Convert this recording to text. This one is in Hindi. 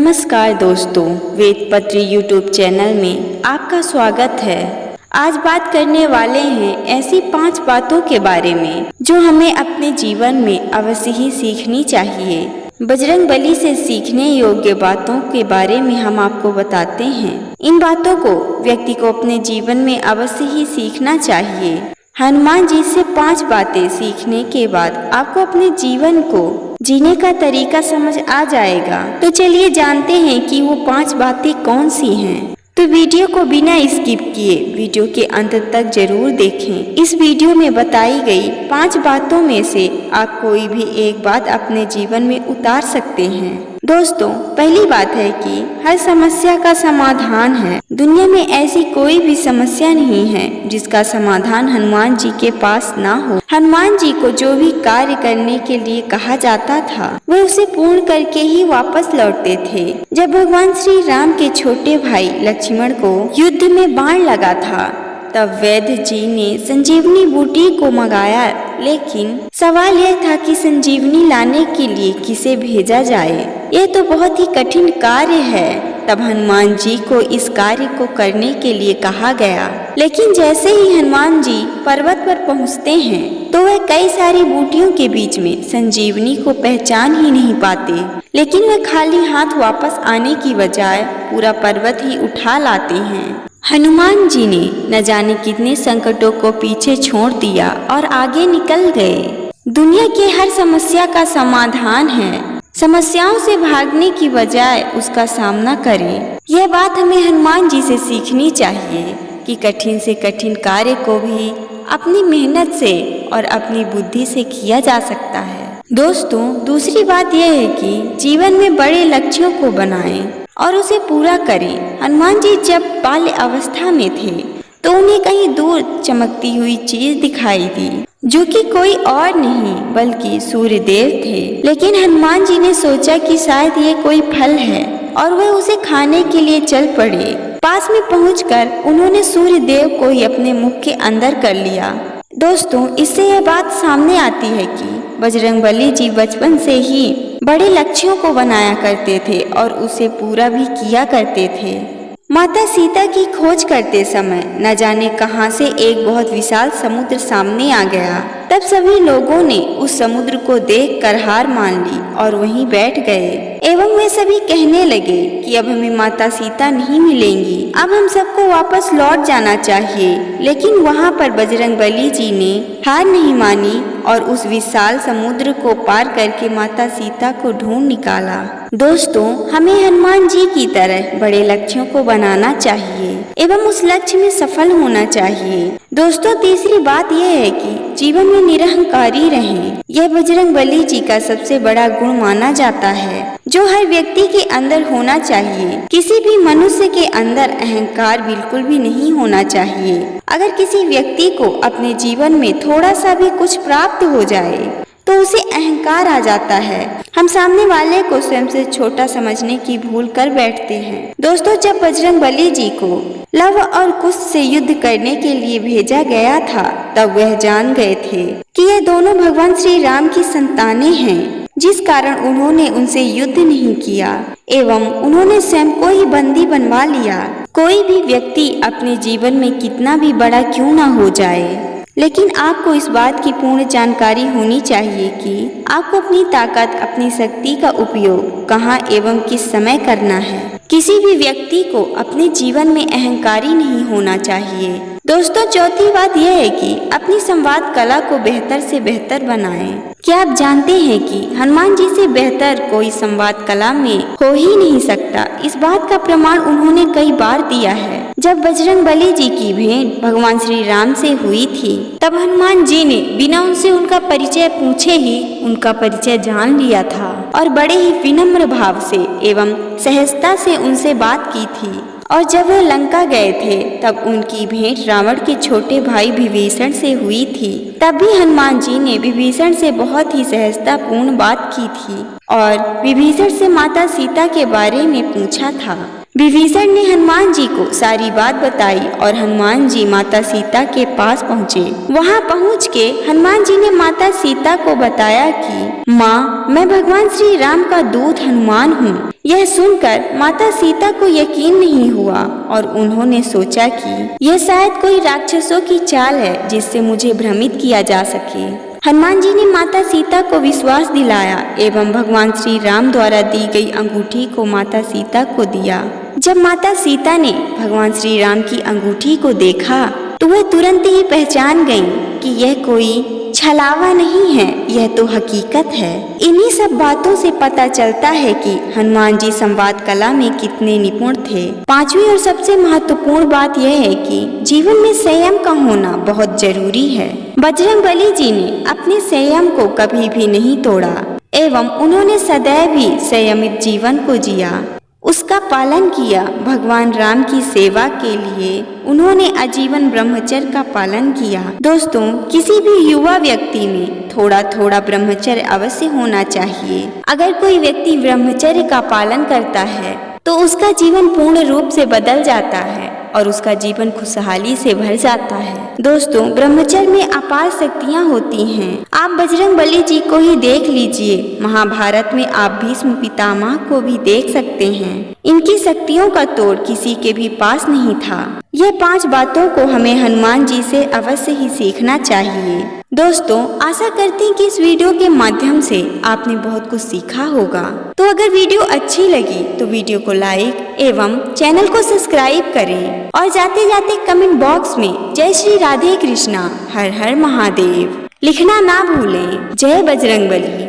नमस्कार दोस्तों, वेदपत्री यूट्यूब चैनल में आपका स्वागत है। आज बात करने वाले हैं ऐसी 5 बातों के बारे में जो हमें अपने जीवन में अवश्य ही सीखनी चाहिए। बजरंगबली से सीखने योग्य बातों के बारे में हम आपको बताते हैं। इन बातों को व्यक्ति को अपने जीवन में अवश्य ही सीखना चाहिए। हनुमान जी से 5 बातें सीखने के बाद आपको अपने जीवन को जीने का तरीका समझ आ जाएगा। तो चलिए जानते हैं कि वो 5 बातें कौन सी हैं। तो वीडियो को बिना स्किप किए वीडियो के अंत तक जरूर देखें। इस वीडियो में बताई गई 5 बातों में से आप कोई भी एक बात अपने जीवन में उतार सकते हैं। दोस्तों, पहली बात है कि हर समस्या का समाधान है। दुनिया में ऐसी कोई भी समस्या नहीं है जिसका समाधान हनुमान जी के पास ना हो। हनुमान जी को जो भी कार्य करने के लिए कहा जाता था वे उसे पूर्ण करके ही वापस लौटते थे। जब भगवान श्री राम के छोटे भाई लक्ष्मण को युद्ध में बाण लगा था तब वैद्य जी ने संजीवनी बूटी को मंगाया, लेकिन सवाल यह था कि संजीवनी लाने के लिए किसे भेजा जाए। यह तो बहुत ही कठिन कार्य है। तब हनुमान जी को इस कार्य को करने के लिए कहा गया, लेकिन जैसे ही हनुमान जी पर्वत पर पहुंचते हैं तो वह कई सारी बूटियों के बीच में संजीवनी को पहचान ही नहीं पाते, लेकिन वह खाली हाथ वापस आने की बजाय पूरा पर्वत ही उठा लाते हैं। हनुमान जी ने न जाने कितने संकटों को पीछे छोड़ दिया और आगे निकल गए। दुनिया की हर समस्या का समाधान है। समस्याओं से भागने की बजाय उसका सामना करें। यह बात हमें हनुमान जी से सीखनी चाहिए कि कठिन से कठिन कार्य को भी अपनी मेहनत से और अपनी बुद्धि से किया जा सकता है। दोस्तों, दूसरी बात यह है कि जीवन में बड़े लक्ष्यों को बनाएं और उसे पूरा करें। हनुमान जी जब बाल्य अवस्था में थे तो उन्हें कहीं दूर चमकती हुई चीज दिखाई दी, जो कि कोई और नहीं बल्कि सूर्यदेव थे। लेकिन हनुमान जी ने सोचा कि शायद ये कोई फल है और वह उसे खाने के लिए चल पड़े। पास में पहुंचकर उन्होंने सूर्यदेव को ही अपने मुख के अंदर कर लिया। दोस्तों, इससे यह बात सामने आती है कि बजरंगबली जी बचपन से ही बड़े लक्ष्यों को बनाया करते थे और उसे पूरा भी किया करते थे। माता सीता की खोज करते समय न जाने कहां से एक बहुत विशाल समुद्र सामने आ गया। तब सभी लोगों ने उस समुद्र को देखकर हार मान ली और वहीं बैठ गए एवं वे सभी कहने लगे कि अब हमें माता सीता नहीं मिलेंगी, अब हम सबको वापस लौट जाना चाहिए। लेकिन वहां पर बजरंगबली जी ने हार नहीं मानी और उस विशाल समुद्र को पार करके माता सीता को ढूंढ निकाला। दोस्तों, हमें हनुमान जी की तरह बड़े लक्ष्यों को बनाना चाहिए एवं उस लक्ष्य में सफल होना चाहिए। दोस्तों, तीसरी बात यह है कि जीवन में निरहंकारी रहें। यह बजरंगबली जी का सबसे बड़ा गुण माना जाता है जो हर व्यक्ति के अंदर होना चाहिए। किसी भी मनुष्य के अंदर अहंकार बिल्कुल भी नहीं होना चाहिए। अगर किसी व्यक्ति को अपने जीवन में थोड़ा सा भी कुछ प्राप्त हो जाए तो उसे अहंकार आ जाता है। हम सामने वाले को स्वयं से छोटा समझने की भूल कर बैठते हैं। दोस्तों, जब बजरंगबली जी को लव और कुश से युद्ध करने के लिए भेजा गया था तब वह जान गए थे कि ये दोनों भगवान श्री राम की संतानें हैं, जिस कारण उन्होंने उनसे युद्ध नहीं किया एवं उन्होंने स्वयं को ही बंदी बनवा लिया। कोई भी व्यक्ति अपने जीवन में कितना भी बड़ा क्यों ना हो जाए, लेकिन आपको इस बात की पूर्ण जानकारी होनी चाहिए कि आपको अपनी ताकत, अपनी शक्ति का उपयोग कहाँ एवं किस समय करना है। किसी भी व्यक्ति को अपने जीवन में अहंकारी नहीं होना चाहिए। दोस्तों, चौथी बात यह है कि अपनी संवाद कला को बेहतर से बेहतर बनाएं। क्या आप जानते हैं कि हनुमान जी से बेहतर कोई संवाद कला में हो ही नहीं सकता। इस बात का प्रमाण उन्होंने कई बार दिया है। जब बजरंगबली जी की भेंट भगवान श्री राम से हुई थी तब हनुमान जी ने बिना उनसे उनका परिचय पूछे ही उनका परिचय जान लिया था और बड़े ही विनम्र भाव से एवं सहजता से उनसे बात की थी। और जब वे लंका गए थे तब उनकी भेंट रावण के छोटे भाई विभीषण से हुई थी। तब भी हनुमान जी ने विभीषण से बहुत ही सहजतापूर्ण बात की थी और विभीषण से माता सीता के बारे में पूछा था। विभीषण ने हनुमान जी को सारी बात बताई और हनुमान जी माता सीता के पास पहुँचे। वहाँ पहुँच के हनुमान जी ने माता सीता को बताया कि माँ, मैं भगवान श्री राम का दूत हनुमान हूँ। यह सुनकर माता सीता को यकीन नहीं हुआ और उन्होंने सोचा कि यह शायद कोई राक्षसों की चाल है जिससे मुझे भ्रमित किया जा सके। हनुमान जी ने माता सीता को विश्वास दिलाया एवं भगवान श्री राम द्वारा दी गई अंगूठी को माता सीता को दिया। जब माता सीता ने भगवान श्री राम की अंगूठी को देखा तो वह तुरंत ही पहचान गईं कि यह कोई छलावा नहीं है, यह तो हकीकत है। इन्हीं सब बातों से पता चलता है कि हनुमान जी संवाद कला में कितने निपुण थे। पांचवी और सबसे महत्वपूर्ण बात यह है कि जीवन में संयम का होना बहुत जरूरी है। बजरंगबली जी ने अपने संयम को कभी भी नहीं तोड़ा एवं उन्होंने सदैव ही संयमित जीवन को जिया, उसका पालन किया। भगवान राम की सेवा के लिए उन्होंने आजीवन ब्रह्मचर्य का पालन किया। दोस्तों, किसी भी युवा व्यक्ति में थोड़ा थोड़ा ब्रह्मचर्य अवश्य होना चाहिए। अगर कोई व्यक्ति ब्रह्मचर्य का पालन करता है तो उसका जीवन पूर्ण रूप से बदल जाता है और उसका जीवन खुशहाली से भर जाता है। दोस्तों, ब्रह्मचर्य में अपार शक्तियाँ होती हैं। आप बजरंगबली जी को ही देख लीजिए, महाभारत में आप भीष्म पितामह को भी देख सकते हैं। इनकी शक्तियों का तोड़ किसी के भी पास नहीं था। यह 5 बातों को हमें हनुमान जी से अवश्य ही सीखना चाहिए। दोस्तों, आशा करते हैं कि इस वीडियो के माध्यम से आपने बहुत कुछ सीखा होगा। तो अगर वीडियो अच्छी लगी तो वीडियो को लाइक एवं चैनल को सब्सक्राइब करें और जाते जाते कमेंट बॉक्स में जय श्री राधे कृष्णा हर हर महादेव लिखना ना भूलें। जय बजरंगबली।